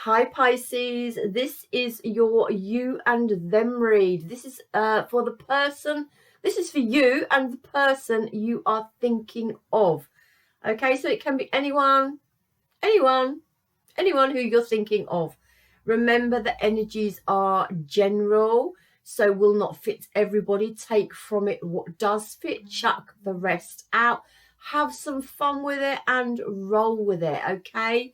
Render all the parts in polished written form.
Hi Pisces, this is your you and them read. This is for the person, this is for you and the person you are thinking of. Okay, so it can be anyone who you're thinking of. Remember, the energies are general, so will not fit everybody. Take from it what does fit, chuck the rest out. Have some fun with it and roll with it, okay?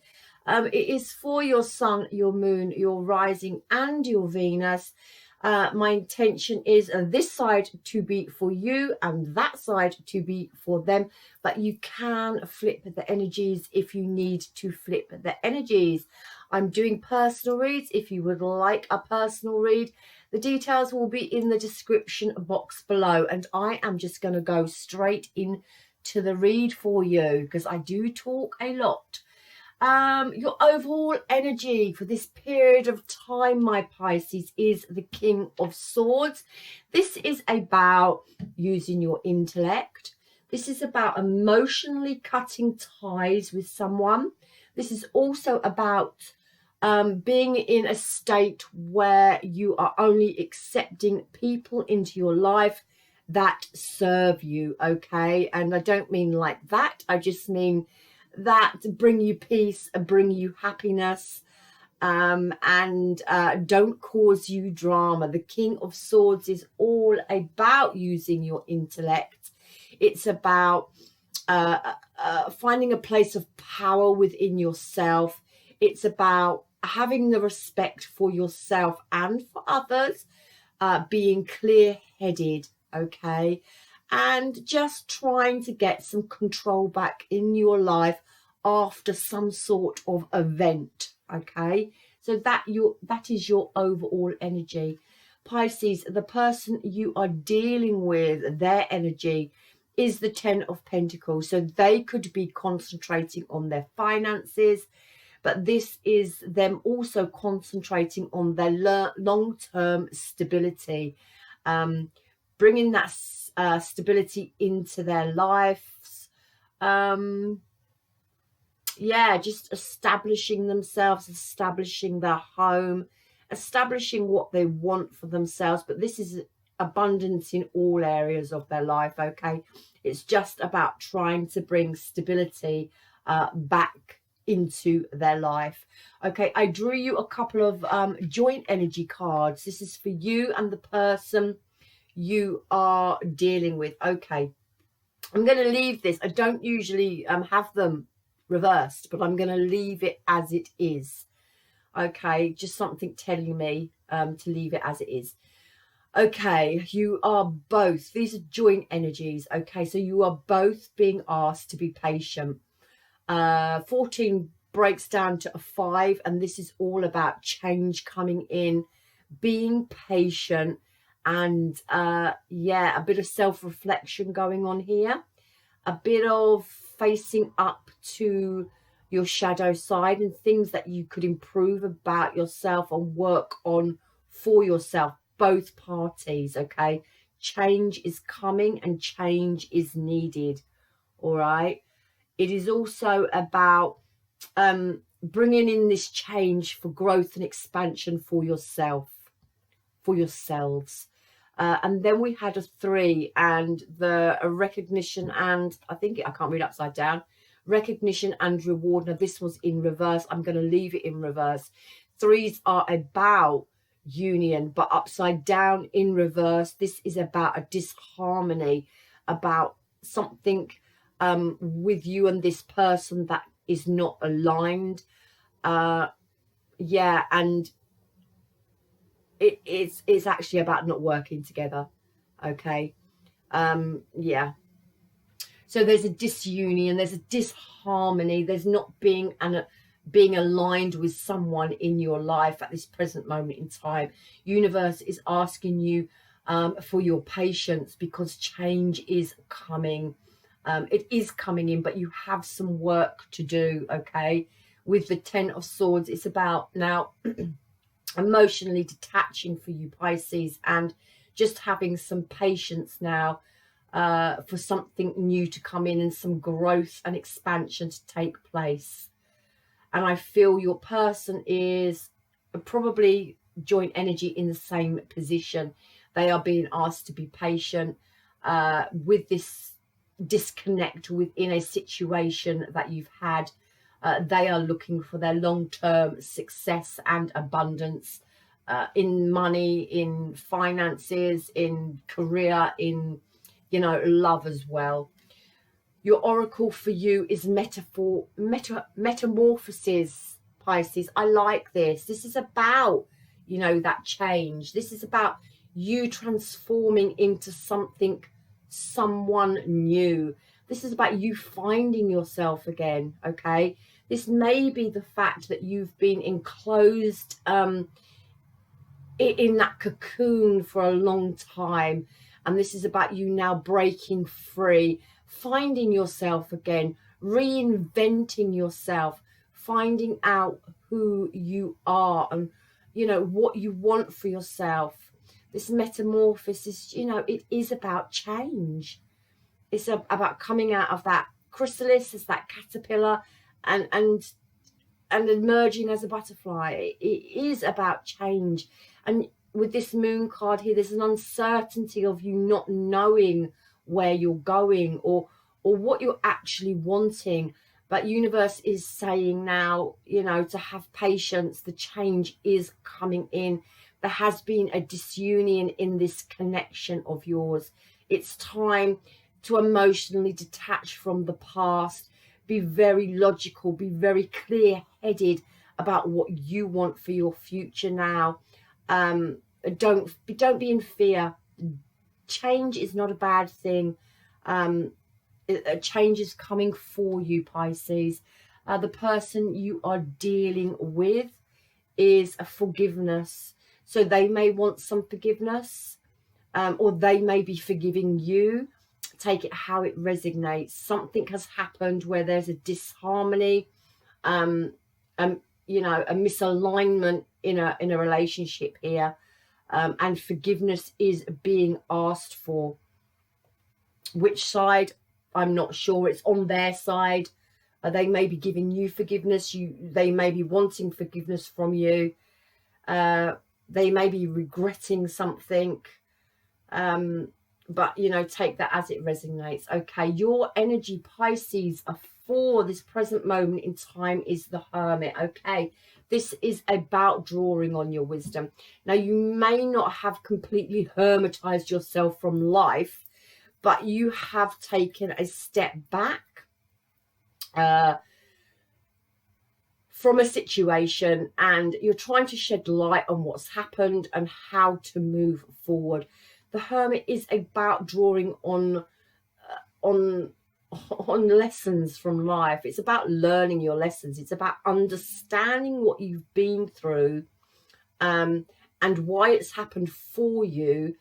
It is for your sun, your moon, your rising, and your Venus. My intention is this side to be for you and that side to be for them, but you can flip the energies if you need to flip the energies. I'm doing personal reads. If you would like a personal read, the details will be in the description box below, and I am just going to go straight in to the read for you because I do talk a lot. Your overall energy for this period of time, my Pisces, is the King of Swords. This is about using your intellect. This is about emotionally cutting ties with someone. This is also about being in a state where you are only accepting people into your life that serve you, okay? And I don't mean like that. I just mean that bring you peace, bring you happiness, and don't cause you drama. The King of Swords is all about using your intellect. It's about finding a place of power within yourself. It's about having the respect for yourself and for others, being clear-headed, okay? And just trying to get some control back in your life after some sort of event, okay? So that is your overall energy. Pisces, the person you are dealing with, their energy is the Ten of Pentacles. So they could be concentrating on their finances, but this is them also concentrating on their long-term stability, bringing that stability into their lives. Yeah, just establishing themselves, establishing their home, establishing what they want for themselves. But this is abundance in all areas of their life, okay? It's just about trying to bring stability back into their life. Okay, I drew you a couple of joint energy cards. This is for you and the person you are dealing with. Okay, I'm going to leave this. I don't usually have them reversed, but I'm going to leave it as it is. Okay, just something telling me to leave it as it is. Okay, you are both, these are joint energies, okay, so you are both being asked to be patient. 14 breaks down to a 5, and this is all about change coming in, being patient, and yeah, a bit of self-reflection going on here, a bit of facing up to your shadow side and things that you could improve about yourself and work on for yourself, both parties, okay? Change is coming and change is needed, all right? It is also about bringing in this change for growth and expansion for yourself, for yourselves. And then we had a 3 and the recognition and I can't read upside down. Recognition and reward. Now this was in reverse. I'm going to leave it in reverse. 3s are about union, but upside down in reverse. This is about a disharmony, about something with you and this person that is not aligned. Yeah, and it's actually about not working together, okay? Yeah, so there's a disunion, there's a disharmony, there's not being aligned with someone in your life at this present moment in time. Universe is asking you for your patience because change is coming. It is coming in, but you have some work to do, okay? With the 10 of Swords, it's about now emotionally detaching for you, Pisces, and just having some patience now for something new to come in and some growth and expansion to take place. And I feel your person is probably joint energy in the same position. They are being asked to be patient with this disconnect within a situation that you've had. They are looking for their long-term success and abundance in money, in finances, in career, in, you know, love as well. Your oracle for you is metamorphosis, Pisces. I like this. This is about, you know, that change. This is about you transforming into someone new. This is about you finding yourself again, okay? This may be the fact that you've been enclosed in that cocoon for a long time, and this is about you now breaking free, finding yourself again, reinventing yourself, finding out who you are and, you know, what you want for yourself. This metamorphosis, you know, it is about change. It's about coming out of that chrysalis as that caterpillar and emerging as a butterfly. It is about change. And with this moon card here, there's an uncertainty of you not knowing where you're going or what you're actually wanting. But universe is saying now, you know, to have patience. The change is coming in. There has been a disunion in this connection of yours. It's time to emotionally detach from the past. Be very logical, be very clear-headed about what you want for your future now. Don't be in fear. Change is not a bad thing. A change is coming for you, Pisces. The person you are dealing with is a forgiveness. So they may want some forgiveness, or they may be forgiving you. Take it how it resonates. Something has happened where there's a disharmony, you know, a misalignment in a relationship here, and forgiveness is being asked for. Which side? I'm not sure. It's on their side. They may be giving you forgiveness. They may be wanting forgiveness from you. They may be regretting something. But, you know, take that as it resonates. Okay, your energy, Pisces, for this present moment in time is the Hermit. Okay, this is about drawing on your wisdom. Now, you may not have completely hermetized yourself from life, but you have taken a step back from a situation, and you're trying to shed light on what's happened and how to move forward. The Hermit is about drawing on lessons from life. It's about learning your lessons. It's about understanding what you've been through, and why it's happened for you,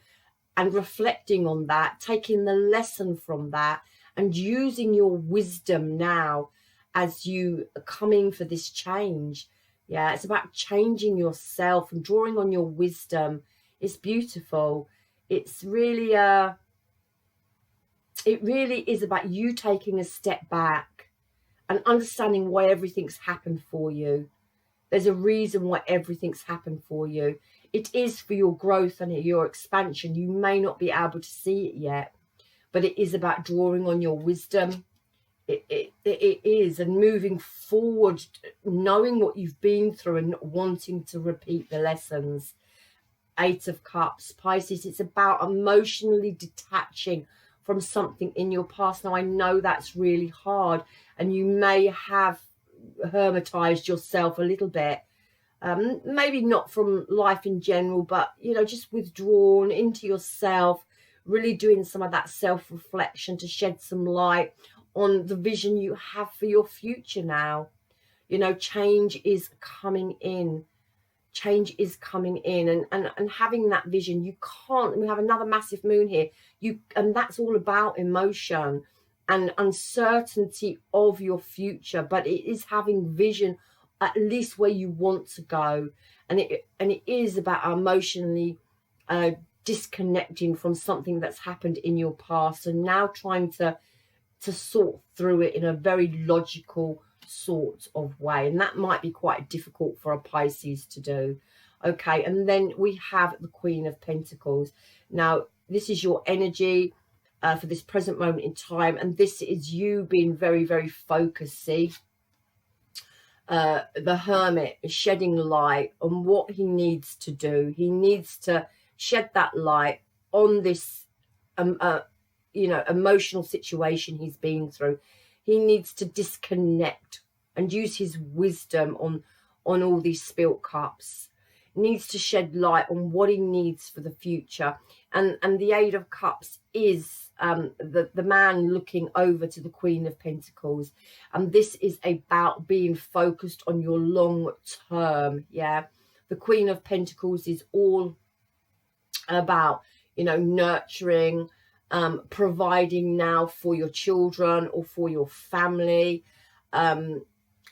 and reflecting on that, taking the lesson from that, and using your wisdom now as you are coming for this change. Yeah, it's about changing yourself and drawing on your wisdom. It's beautiful. It's really it really is about you taking a step back and understanding why everything's happened for you. There's a reason why everything's happened for you. It is for your growth and your expansion. You may not be able to see it yet, but it is about drawing on your wisdom. It is, and moving forward, knowing what you've been through and not wanting to repeat the lessons. Eight of Cups, Pisces, it's about emotionally detaching from something in your past. Now, I know that's really hard, and you may have hermetized yourself a little bit. Maybe not from life in general, but, you know, just withdrawn into yourself, really doing some of that self-reflection to shed some light on the vision you have for your future now. You know, change is coming in. Change is coming in, and having that vision, you can't. We have another massive moon here, and that's all about emotion and uncertainty of your future, but it is having vision at least where you want to go, and it is about emotionally disconnecting from something that's happened in your past, and now trying to sort through it in a very logical sort of way, and that might be quite difficult for a Pisces to do. Okay, and then we have the Queen of Pentacles. Now, this is your energy for this present moment in time, and this is you being very, very focused. See, the Hermit is shedding light on what he needs to do. He needs to shed that light on this, you know, emotional situation he's been through. He needs to disconnect and use his wisdom on all these spilt cups. Needs to shed light on what he needs for the future, and the Eight of Cups is the man looking over to the Queen of Pentacles, and this is about being focused on your long term. Yeah, the Queen of Pentacles is all about, you know, nurturing, providing now for your children or for your family,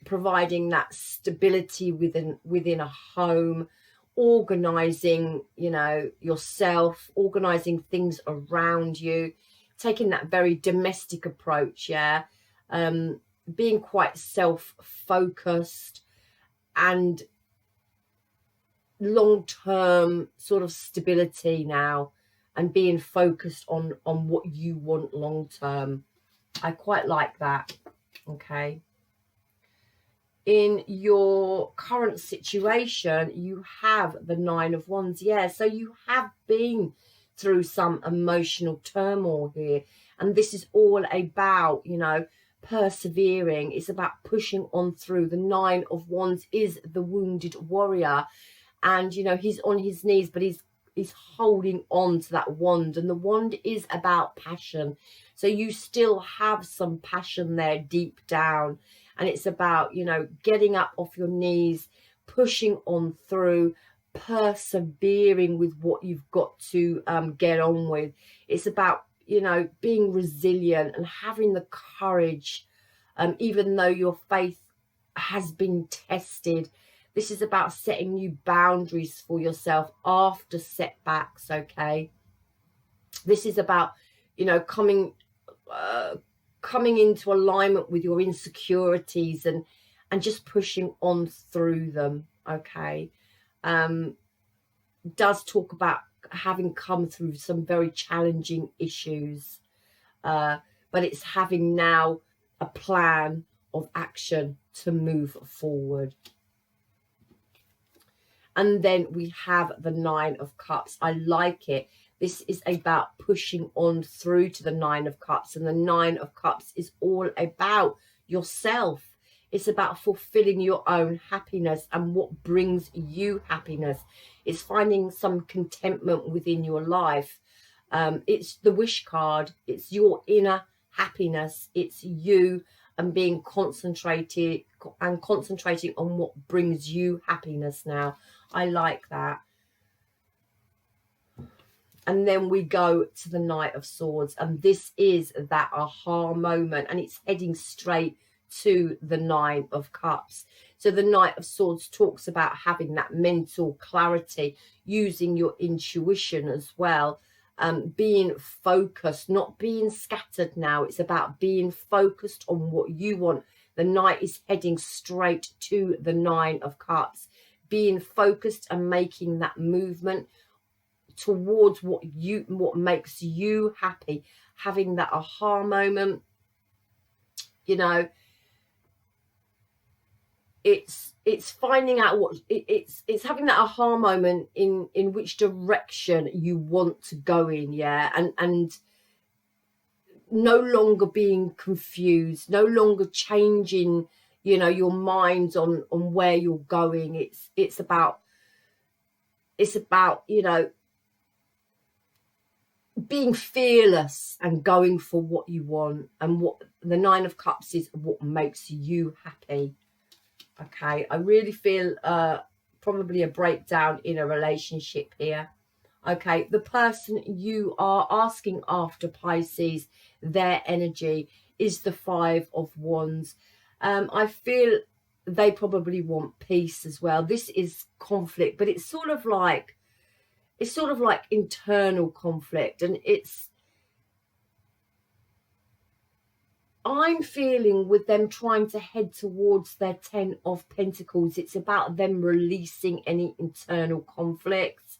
providing that stability within a home, organizing, you know, yourself, organizing things around you, taking that very domestic approach. Yeah, being quite self-focused and long-term sort of stability now, and being focused on what you want long-term. I quite like that. Okay, in your current situation, you have the Nine of Wands. Yeah, so you have been through some emotional turmoil here, and this is all about, you know, persevering. It's about pushing on through. The Nine of Wands is the wounded warrior, and, you know, he's on his knees, but he's holding on to that wand, and the wand is about passion. So you still have some passion there deep down. And it's about, you know, getting up off your knees, pushing on through, persevering with what you've got to get on with. It's about, you know, being resilient and having the courage, even though your faith has been tested. This is about setting new boundaries for yourself after setbacks, okay? This is about, you know, coming into alignment with your insecurities and just pushing on through them. Okay, does talk about having come through some very challenging issues, but it's having now a plan of action to move forward. And then we have the Nine of Cups. I like it. This is about pushing on through to the Nine of Cups. And the Nine of Cups is all about yourself. It's about fulfilling your own happiness and what brings you happiness. It's finding some contentment within your life. It's the wish card. It's your inner happiness. It's you and being concentrating on what brings you happiness now. I like that. And then we go to the Knight of Swords, and this is that aha moment, and it's heading straight to the Nine of Cups. So the Knight of Swords talks about having that mental clarity, using your intuition as well, being focused, not being scattered now. It's about being focused on what you want. The Knight is heading straight to the Nine of Cups, being focused and making that movement towards what makes you happy, having that aha moment. You know, it's finding out what it's having that aha moment in which direction you want to go in. Yeah, and no longer being confused, no longer changing, you know, your mind on where you're going. It's about, you know, being fearless and going for what you want, and what the Nine of Cups is, what makes you happy. Okay, I really feel probably a breakdown in a relationship here. Okay, the person you are asking after, Pisces, their energy is the Five of Wands. I feel they probably want peace as well. This is conflict, but it's sort of like internal conflict, and I'm feeling with them trying to head towards their 10 of Pentacles, it's about them releasing any internal conflicts,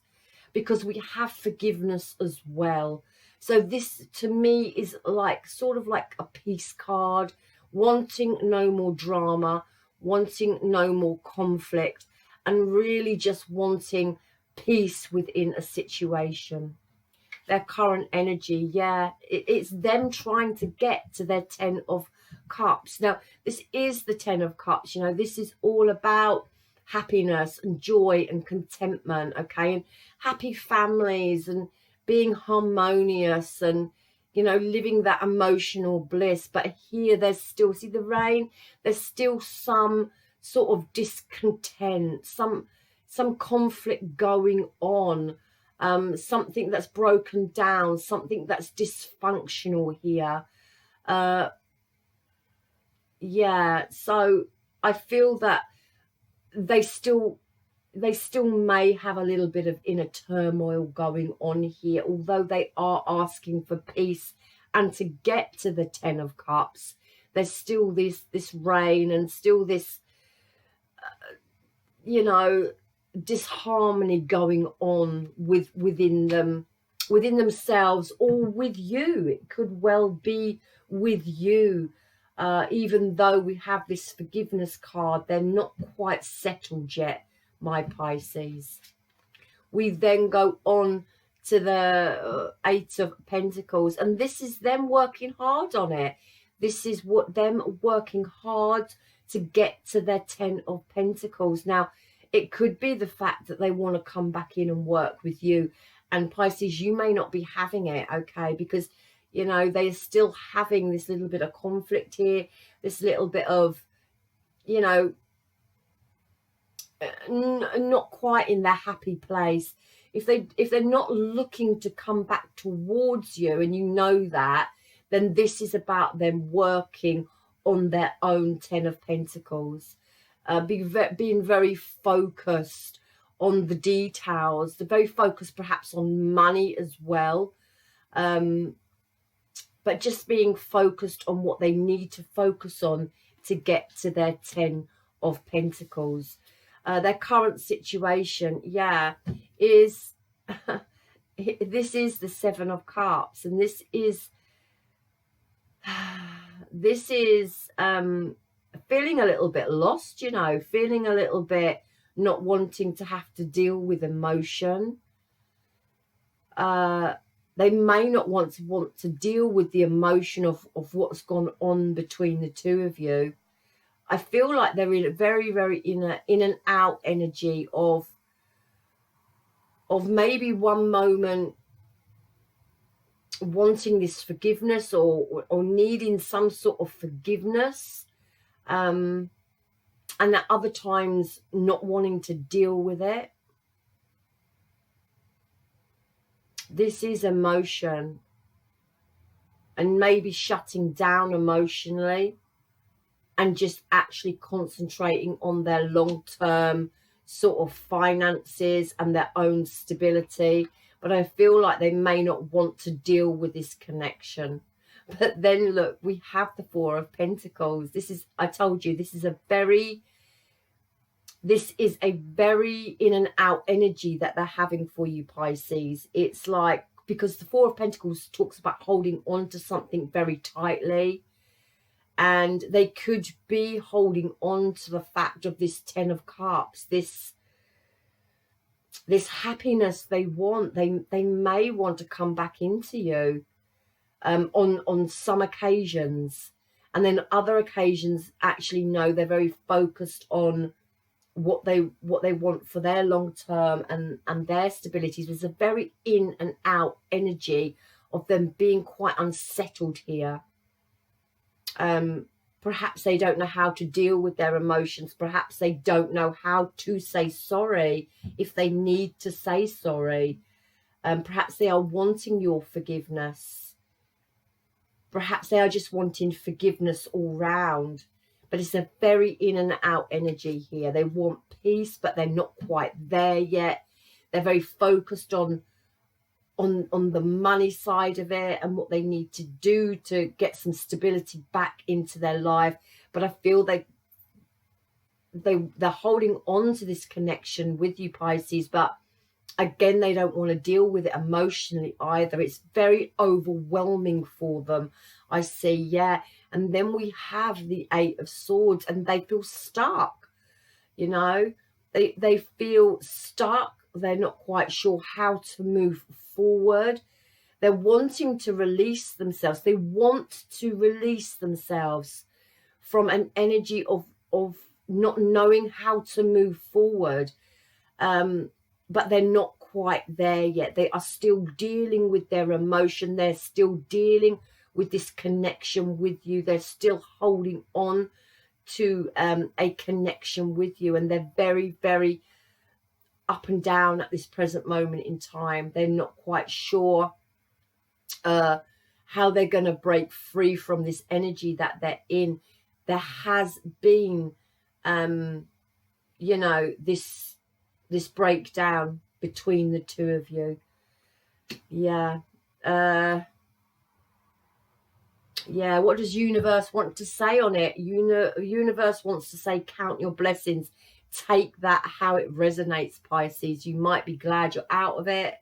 because we have forgiveness as well. So this to me is like sort of like a peace card, wanting no more drama, wanting no more conflict, and really just wanting peace within a situation. Their current energy, yeah, it's them trying to get to their 10 of Cups. Now this is the 10 of Cups, you know, this is all about happiness and joy and contentment, okay, and happy families and being harmonious and, you know, living that emotional bliss. But here there's still, see the rain, there's still some sort of discontent, some conflict going on, something that's broken down, something that's dysfunctional here. Yeah, so I feel that they still may have a little bit of inner turmoil going on here, although they are asking for peace and to get to the 10 of Cups. There's still this rain and still this you know, disharmony going on within themselves, or with you. It could well be with you. Even though we have this forgiveness card, they're not quite settled yet, my Pisces. We then go on to the 8 of Pentacles, and this is them working hard on it. This is what them working hard to get to their 10 of Pentacles. Now, it could be the fact that they want to come back in and work with you. And Pisces, you may not be having it, okay? Because, you know, they are still having this little bit of conflict here. This little bit of, you know, not quite in their happy place. If they're not looking to come back towards you, and you know that, then this is about them working on their own 10 of Pentacles, being very focused on the details. They're very focused perhaps on money as well, but just being focused on what they need to focus on to get to their 10 of Pentacles. Their current situation, yeah, is this is the 7 of Cups, and this is feeling a little bit lost, you know, feeling a little bit not wanting to have to deal with emotion. They may not want to deal with the emotion of what's gone on between the two of you. I feel like they're in a very, very in and out energy of maybe one moment wanting this forgiveness or needing some sort of forgiveness, and at other times not wanting to deal with it. This is emotion, and maybe shutting down emotionally and just actually concentrating on their long-term sort of finances and their own stability. But I feel like they may not want to deal with this connection. But then look, we have the 4 of Pentacles. This is, I told you, this is a very in and out energy that they're having for you, Pisces. It's like, because the 4 of Pentacles talks about holding on to something very tightly, and they could be holding on to the fact of this 10 of Cups, this happiness they want. They may want to come back into you on some occasions, and then other occasions actually no, they're very focused on what they want for their long term and their stabilities. There's a very in and out energy of them being quite unsettled here. Perhaps they don't know how to deal with their emotions. Perhaps they don't know how to say sorry if they need to say sorry. Perhaps they are wanting your forgiveness. Perhaps they are just wanting forgiveness all round. But it's a very in and out energy here. They want peace, but they're not quite there yet. They're very focused on on the money side of it and what they need to do to get some stability back into their life. But I feel they're holding on to this connection with you, Pisces, but again, they don't want to deal with it emotionally either. It's very overwhelming for them, I see. Yeah. And then we have the Eight of Swords, and they feel stuck, you know. They feel stuck. They're not quite sure how to move forward. They're wanting to release themselves. They want to release themselves from an energy of not knowing how to move forward. But they're not quite there yet. They are still dealing with their emotion. They're still dealing with this connection with you. They're still holding on to a connection with you, and they're very, very up and down at this present moment in time. They're not quite sure how they're going to break free from this energy that they're in. There has been, you know, this breakdown between the two of you. Yeah. Yeah, what does universe want to say on it? Universe wants to say, count your blessings. Take that how it resonates, Pisces. You might be glad you're out of it.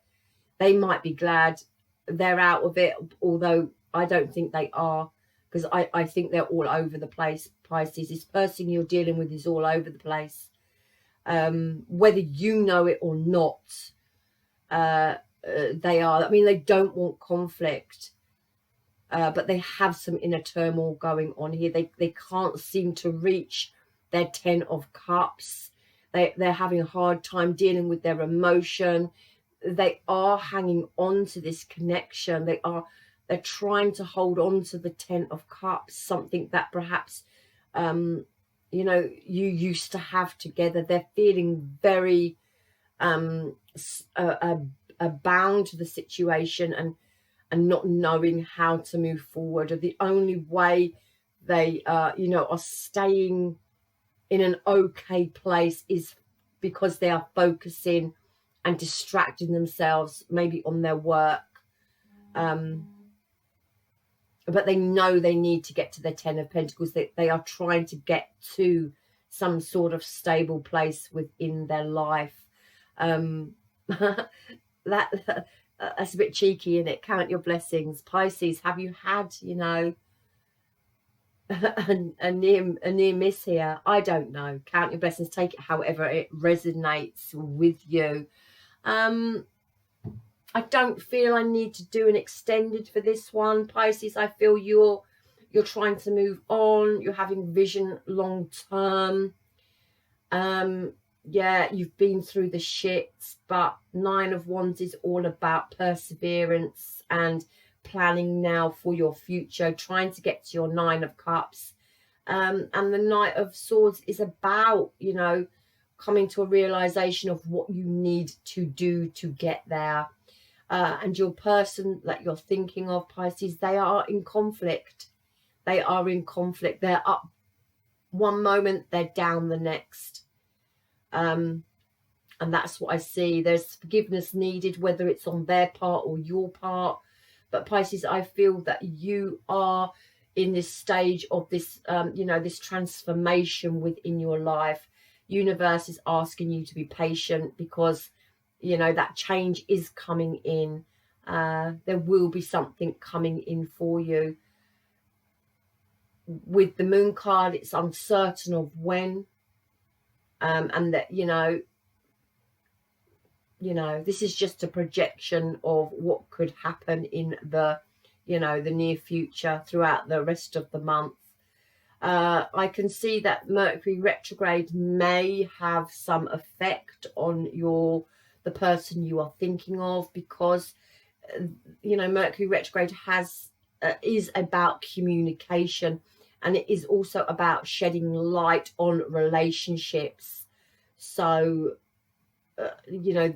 They might be glad they're out of it, although I don't think they are, because I think they're all over the place, Pisces. This person you're dealing with is all over the place. Whether you know it or not, they are. I mean, they don't want conflict. But they have some inner turmoil going on here. They can't seem to reach their 10 of Cups. They're having a hard time dealing with their emotion. They are hanging on to this connection. They're trying to hold on to the 10 of Cups, something that perhaps you know, you used to have together. They're feeling very bound to the situation and not knowing how to move forward. Or the only way they you know, are staying in an okay place is because they are focusing and distracting themselves maybe on their work, but they know they need to get to their 10 of Pentacles. They are trying to get to some sort of stable place within their life. That's a bit cheeky, isn't it? Count your blessings, Pisces. Have you had, you know, a near miss here? I don't know. Count your blessings. Take it however it resonates with you. I don't feel I need to do an extended for this one, Pisces. I feel you're trying to move on. You're having vision long term. Yeah, you've been through the shit, but 9 of Wands is all about perseverance and planning now for your future, trying to get to your 9 of Cups. And the Knight of Swords is about, you know, coming to a realization of what you need to do to get there. And your person that you're thinking of, Pisces, they are in conflict. They are in conflict. They're up one moment, they're down the next. And that's what I see. There's forgiveness needed, whether it's on their part or your part. But Pisces, I feel that you are in this stage of this, you know, this transformation within your life. Universe is asking you to be patient because, you know, that change is coming in. There will be something coming in for you. With the Moon card, it's uncertain of when. And that, you know, this is just a projection of what could happen in the, you know, the near future throughout the rest of the month. I can see that Mercury retrograde may have some effect on the person you are thinking of, because, you know, Mercury retrograde is about communication, and it is also about shedding light on relationships. So, you know,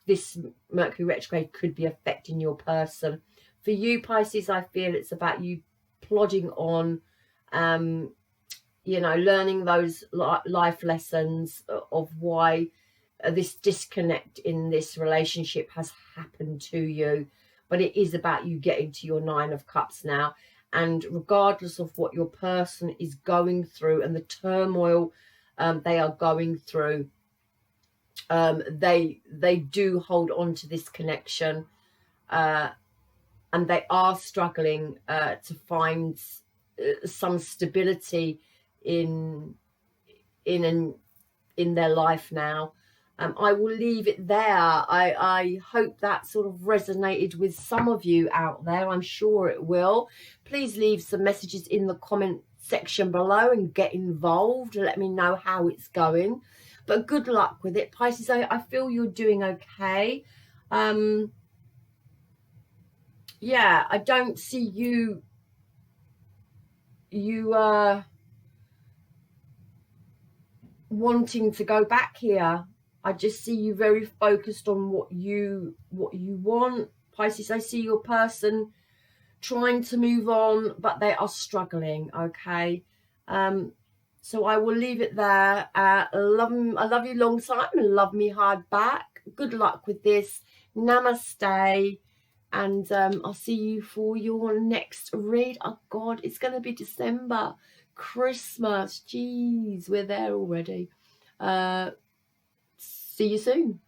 this Mercury retrograde could be affecting your person. For you, Pisces, I feel it's about you plodding on, you know, learning those life lessons of why this disconnect in this relationship has happened to you, but it is about you getting to your 9 of Cups now. And regardless of what your person is going through and the turmoil they are going through, they do hold on to this connection, and they are struggling to find some stability in their life now. I will leave it there. I hope that sort of resonated with some of you out there. I'm sure it will. Please leave some messages in the comment section below and get involved. Let me know how it's going. But good luck with it, Pisces. I feel you're doing okay. Yeah, I don't see you wanting to go back here. I just see you very focused on what you want, Pisces. I see your person trying to move on, but they are struggling. Okay, so I will leave it there. I love you long time and love me hard back. Good luck with this. Namaste. And I'll see you for your next read. Oh God, it's going to be December. Christmas. Jeez, we're there already. See you soon.